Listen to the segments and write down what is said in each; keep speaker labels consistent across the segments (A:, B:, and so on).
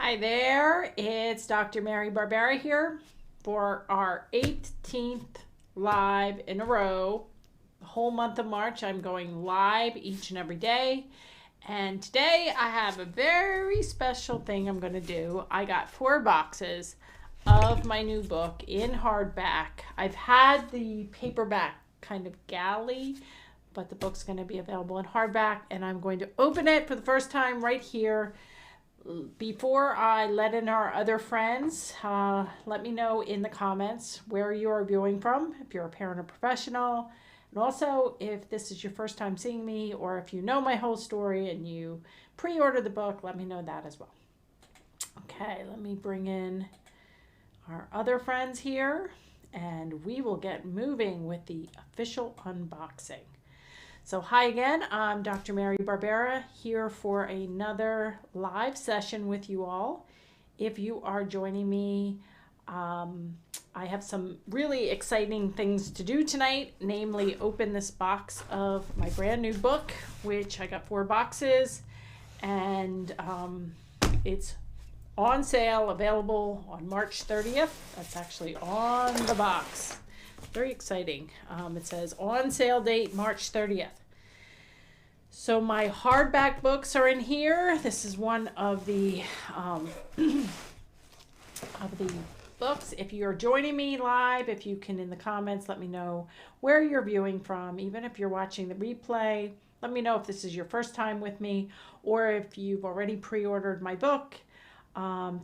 A: Hi there, it's Dr. Mary Barbera here for our 18th live in a row. The whole month of March, I'm going live each and every day. And today I have a very special thing I'm going to do. I got 4 boxes of my new book in hardback. I've had the paperback kind of galley, but the book's going to be available in hardback, and I'm going to open it for the first time right here. Before I let in our other friends, let me know in the comments where you are viewing from, if you're a parent or professional, and also if this is your first time seeing me, or if you know my whole story and you pre-ordered the book, let me know that as well. Okay, let me bring in our other friends here, and we will get moving with the official unboxing. So hi again, I'm Dr. Mary Barbera here for another live session with you all. If you are joining me, I have some really exciting things to do tonight, namely open this box of my brand new book, which I got 4 boxes, and it's on sale, available on March 30th. That's actually on the box. Very exciting. It says on sale date March 30th. So my hardback books are in here. This is one of the books. If you're joining me live, if you can in the comments let me know where you're viewing from. Even if you're watching the replay, let me know if this is your first time with me or if you've already pre-ordered my book.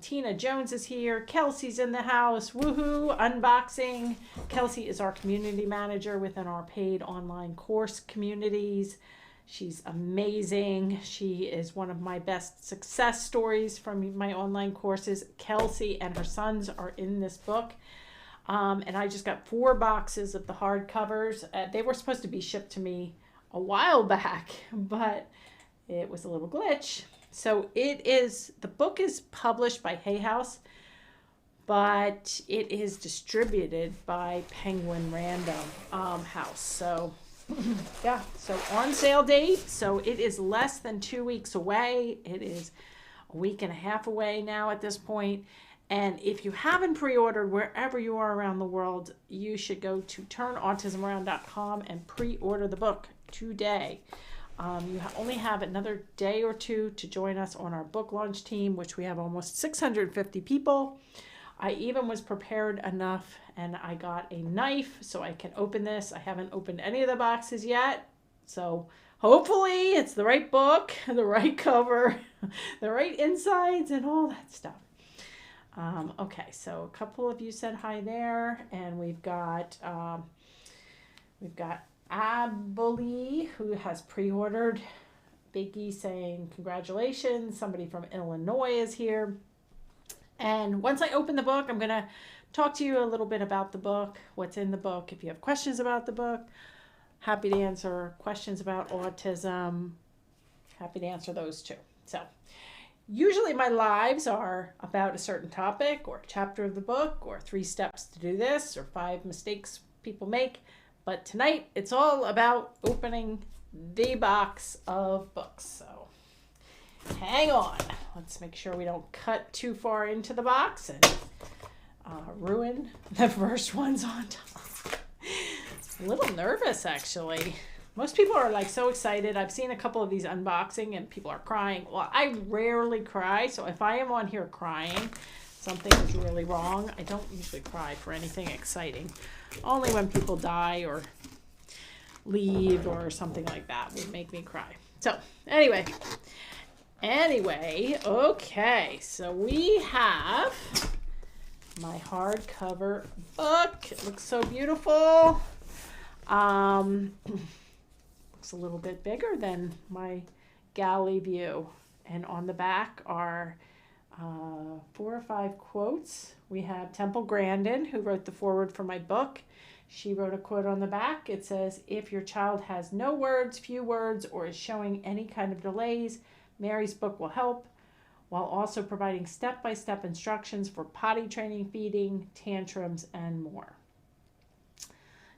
A: Tina Jones is here. Kelsey's in the house. Woohoo! Unboxing. Kelsey is our community manager within our paid online course communities. She's amazing. She is one of my best success stories from my online courses. Kelsey and her sons are in this book. And I just got 4 boxes of the hardcovers. They were supposed to be shipped to me a while back, but it was a little glitch. So the book is published by Hay House, but it is distributed by Penguin Random House. So yeah, so on sale date. So it is less than 2 weeks away. It is a week and a half away now at this point. And if you haven't pre-ordered wherever you are around the world, you should go to turnautismaround.com and pre-order the book today. You only have another day or two to join us on our book launch team, which we have almost 650 people. I even was prepared enough and I got a knife so I can open this. I haven't opened any of the boxes yet. So hopefully it's the right book, the right cover, the right insides and all that stuff. Okay, so a couple of you said hi there, and we've got Aboli, who has pre-ordered. Biggie saying congratulations. Somebody from Illinois is here. And once I open the book, I'm going to talk to you a little bit about the book, what's in the book. If you have questions about the book, happy to answer questions about autism. Happy to answer those too. So usually my lives are about a certain topic or a chapter of the book or 3 steps to do this or 5 mistakes people make. But tonight it's all about opening the box of books. So hang on. Let's make sure we don't cut too far into the box and ruin the first ones on top. A little nervous actually. Most people are like so excited. I've seen a couple of these unboxing and people are crying. Well, I rarely cry, so if I am on here crying, something is really wrong. I don't usually cry for anything exciting. Only when people die or leave or something like that would make me cry. So anyway, okay. So we have my hardcover book. It looks so beautiful. Looks a little bit bigger than my galley view. And on the back are 4 or 5 quotes. We have Temple Grandin, who wrote the foreword for my book. She wrote a quote on the back. It says, "If your child has no words, few words, or is showing any kind of delays, Mary's book will help, while also providing step-by-step instructions for potty training, feeding, tantrums, and more."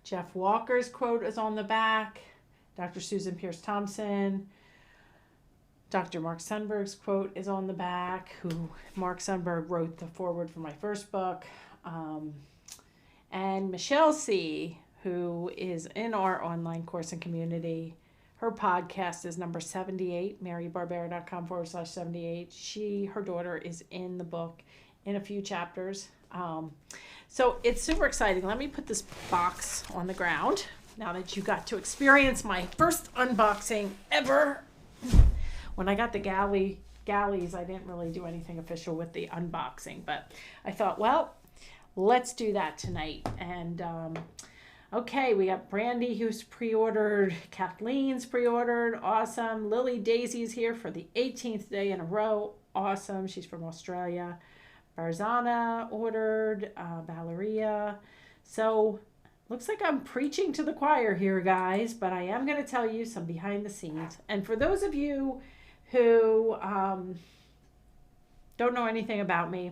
A: Jeff Walker's quote is on the back. Dr. Susan Pierce Thompson Dr. Mark Sundberg's quote is on the back, who Mark Sundberg wrote the foreword for my first book. And Michelle C., who is in our online course and community, her podcast is number 78, marybarbera.com/78. Her daughter is in the book in a few chapters. So it's super exciting. Let me put this box on the ground now that you got to experience my first unboxing ever. When I got the galleys, I didn't really do anything official with the unboxing, but I thought, well, let's do that tonight. And okay, we got Brandy, who's pre-ordered. Kathleen's pre-ordered. Awesome. Lily Daisy's here for the 18th day in a row. Awesome. She's from Australia. Barzana ordered. Valeria. So looks like I'm preaching to the choir here, guys, but I am going to tell you some behind the scenes. And for those of you who don't know anything about me,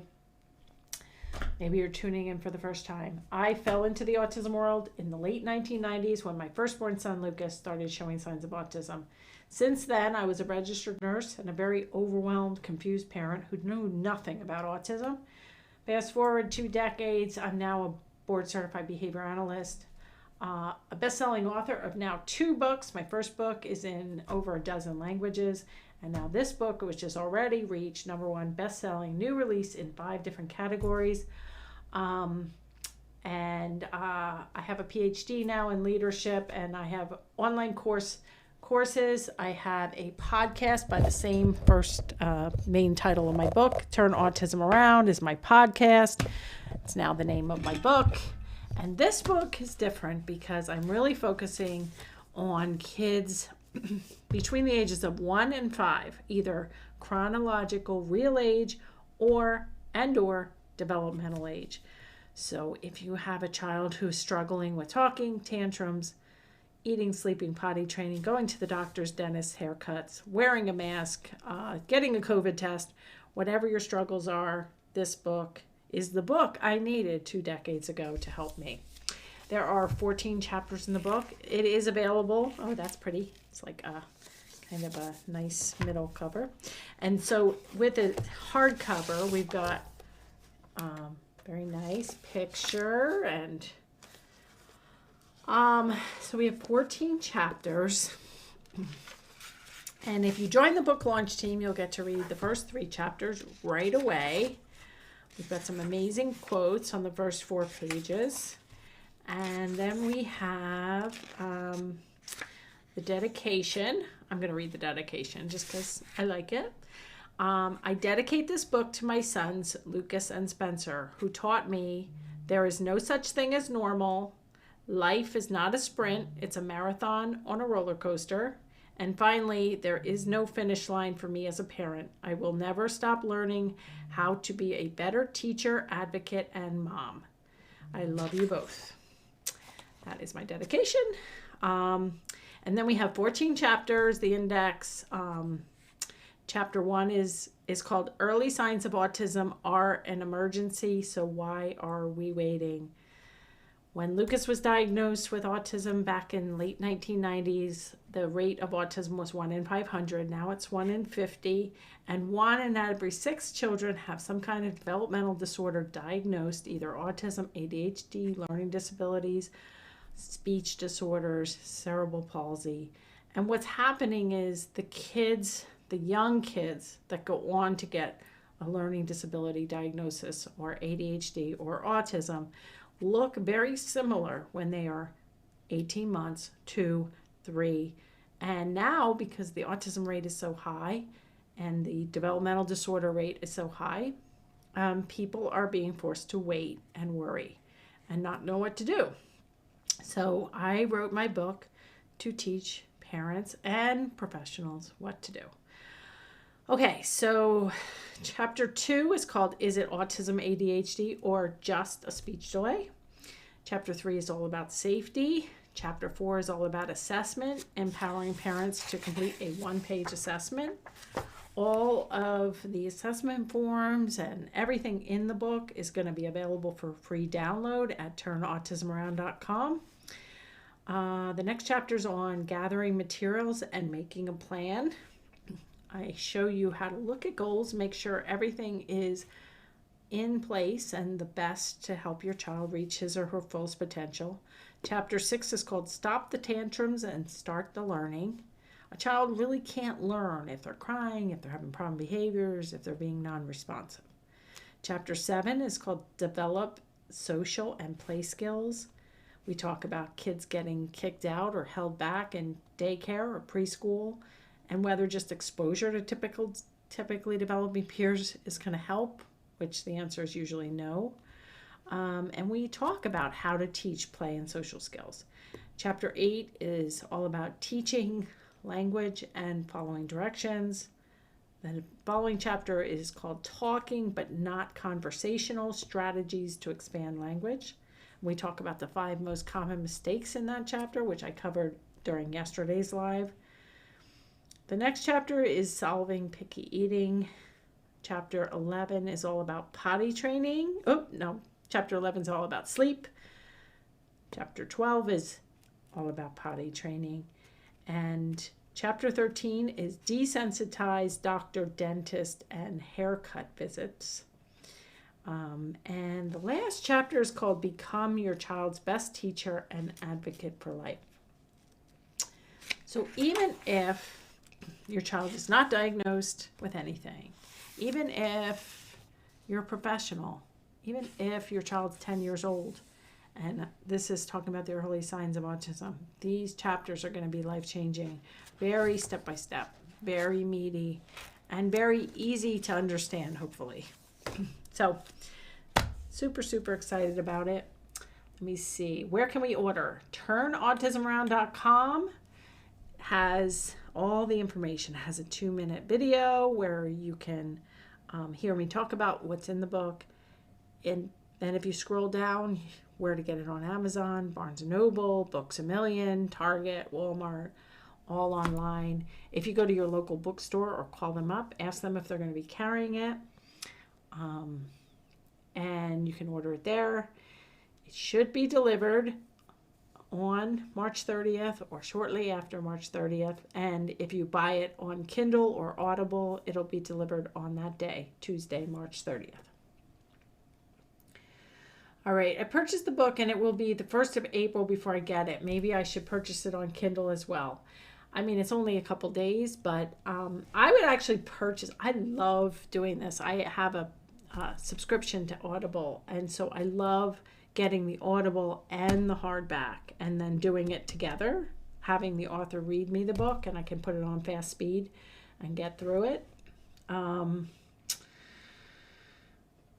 A: maybe you're tuning in for the first time. I fell into the autism world in the late 1990s when my firstborn son, Lucas, started showing signs of autism. Since then, I was a registered nurse and a very overwhelmed, confused parent who knew nothing about autism. Fast forward 2 decades, I'm now a board-certified behavior analyst, a best-selling author of now 2 books. My first book is in over a dozen languages, and now this book, which has already reached #1 best-selling, new release in 5 different categories. And I have a PhD now in leadership, and I have online courses. I have a podcast by the same first main title of my book. Turn Autism Around is my podcast. It's now the name of my book. And this book is different because I'm really focusing on kids between the ages of 1 and 5, either chronological real age or developmental age. So if you have a child who's struggling with talking, tantrums, eating, sleeping, potty training, going to the doctor's, dentist, haircuts, wearing a mask, getting a COVID test, whatever your struggles are, this book is the book I needed 2 decades ago to help me. There are 14 chapters in the book. It is available. Oh, that's pretty. It's like a kind of a nice middle cover. And so with the hardcover, we've got very nice picture, and so we have 14 chapters. And if you join the book launch team, you'll get to read the first 3 chapters right away. We've got some amazing quotes on the first 4 pages. And then we have the dedication. I'm going to read the dedication just because I like it. I dedicate this book to my sons, Lucas and Spencer, who taught me there is no such thing as normal. Life is not a sprint. It's a marathon on a roller coaster. And finally, there is no finish line for me as a parent. I will never stop learning how to be a better teacher, advocate, and mom. I love you both. That is my dedication. And then we have 14 chapters. The index, chapter 1 is called Early Signs of Autism Are an Emergency, so why are we waiting? When Lucas was diagnosed with autism back in late 1990s, the rate of autism was 1 in 500. Now it's 1 in 50, and 1 in every 6 children have some kind of developmental disorder diagnosed, either autism, ADHD, learning disabilities, speech disorders, cerebral palsy. And what's happening is the kids, the young kids that go on to get a learning disability diagnosis or ADHD or autism look very similar when they are 18 months, 2, 3. And now, because the autism rate is so high and the developmental disorder rate is so high, people are being forced to wait and worry and not know what to do. So I wrote my book to teach parents and professionals what to do. Okay, so chapter 2 is called Is It Autism, ADHD, or Just a Speech Delay? Chapter 3 is all about safety. Chapter 4 is all about assessment, empowering parents to complete a 1-page assessment. All of the assessment forms and everything in the book is going to be available for free download at turnautismaround.com. The next chapter is on gathering materials and making a plan. I show you how to look at goals, make sure everything is in place and the best to help your child reach his or her fullest potential. Chapter 6 is called Stop the Tantrums and Start the Learning. A child really can't learn if they're crying, if they're having problem behaviors, if they're being non-responsive. Chapter 7 is called Develop Social and Play Skills. We talk about kids getting kicked out or held back in daycare or preschool, and whether just exposure to typically developing peers is going to help, which the answer is usually no. And we talk about how to teach play and social skills. Chapter 8 is all about teaching language and following directions. The following chapter is called Talking but Not Conversational Strategies to Expand Language. We talk about the 5 most common mistakes in that chapter, which I covered during yesterday's live. The next chapter is Solving Picky Eating. Chapter 11 is all about potty training. Chapter 11 is all about sleep. Chapter 12 is all about potty training. And chapter 13 is Desensitize Doctor, Dentist, and Haircut Visits. And the last chapter is called Become Your Child's Best Teacher and Advocate for Life. So even if your child is not diagnosed with anything, even if you're a professional, even if your child's 10 years old, and this is talking about the early signs of autism, these chapters are going to be life-changing, very step-by-step, very meaty, and very easy to understand, hopefully. So, super excited about it. Let me see. Where can we order? TurnAutismAround.com has all the information. It has a 2-minute video where you can hear me talk about what's in the book. And then if you scroll down, where to get it on Amazon, Barnes & Noble, Books A Million, Target, Walmart, all online. If you go to your local bookstore or call them up, ask them if they're going to be carrying it. And you can order it there. It should be delivered on March 30th or shortly after March 30th. And if you buy it on Kindle or Audible, it'll be delivered on that day, Tuesday, March 30th. All right, I purchased the book and it will be the 1st of April before I get it. Maybe I should purchase it on Kindle as well. I mean, it's only a couple days, but I would actually purchase. I love doing this. I have a subscription to Audible, and so I love getting the Audible and the hardback and then doing it together, having the author read me the book, and I can put it on fast speed and get through it.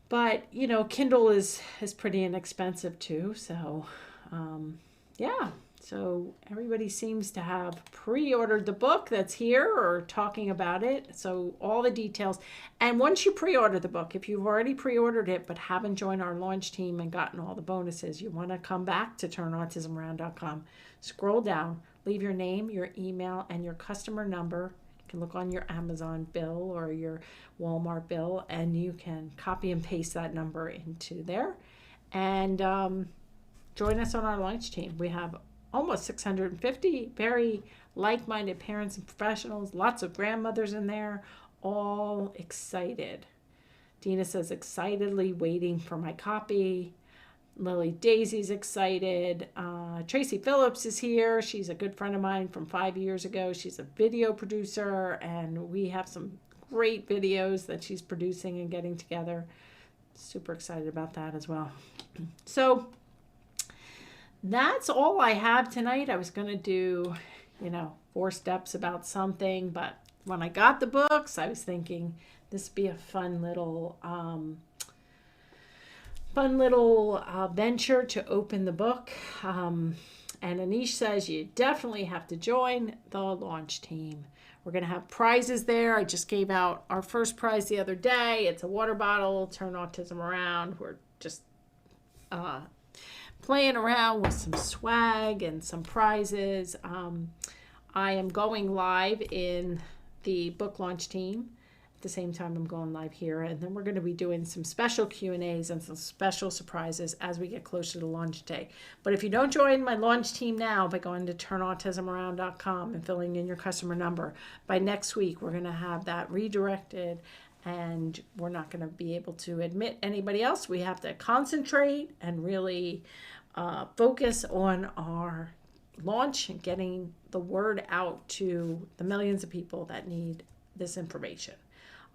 A: But, you know, Kindle is pretty inexpensive too. So, yeah. So everybody seems to have pre-ordered the book that's here or talking about it. So all the details. And once you pre-order the book, if you've already pre-ordered it but haven't joined our launch team and gotten all the bonuses, you want to come back to TurnAutismAround.com. Scroll down, leave your name, your email, and your customer number. You can look on your Amazon bill or your Walmart bill, and you can copy and paste that number into there. And join us on our launch team. We have almost 650 very like-minded parents and professionals, lots of grandmothers in there, all excited. Dina says, excitedly waiting for my copy. Lily Daisy's excited. Tracy Phillips is here. She's a good friend of mine from 5 years ago. She's a video producer, and we have some great videos that she's producing and getting together. Super excited about that as well. So that's all I have tonight. I was going to do, 4 steps about something, but when I got the books, I was thinking this would be a fun little venture to open the book. And Anish says you definitely have to join the launch team. We're going to have prizes there. I just gave out our first prize the other day. It's a water bottle, Turn Autism Around. We're just playing around with some swag and some prizes. I am going live in the book launch team the same time I'm going live here. And then we're going to be doing some special Q&As and some special surprises as we get closer to launch day. But if you don't join my launch team now by going to turnautismaround.com and filling in your customer number, by next week we're going to have that redirected, and we're not going to be able to admit anybody else. We have to concentrate and really focus on our launch and getting the word out to the millions of people that need this information.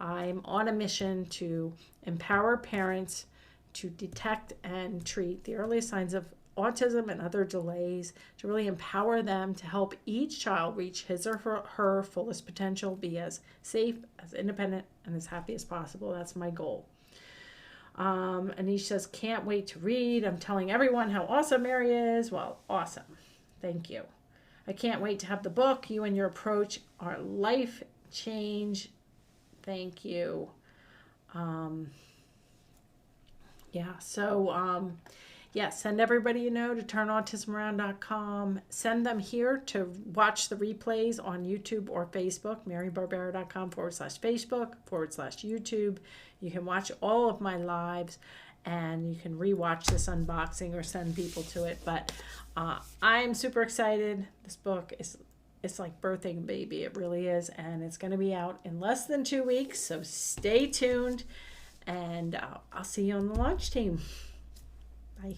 A: I'm on a mission to empower parents to detect and treat the early signs of autism and other delays, to really empower them to help each child reach his or her fullest potential, be as safe, as independent, and as happy as possible. That's my goal. Anish says, can't wait to read. I'm telling everyone how awesome Mary is. Well, awesome. Thank you. I can't wait to have the book. You and your approach are life change. Thank you. Send everybody you know to turnautismaround.com. Send them here to watch the replays on YouTube or Facebook, marybarbera.com/Facebook/YouTube. You can watch all of my lives, and you can rewatch this unboxing or send people to it. But I'm super excited. This book it's like birthing a baby. It really is. And it's going to be out in less than 2 weeks. So stay tuned. And I'll see you on the launch team. Bye.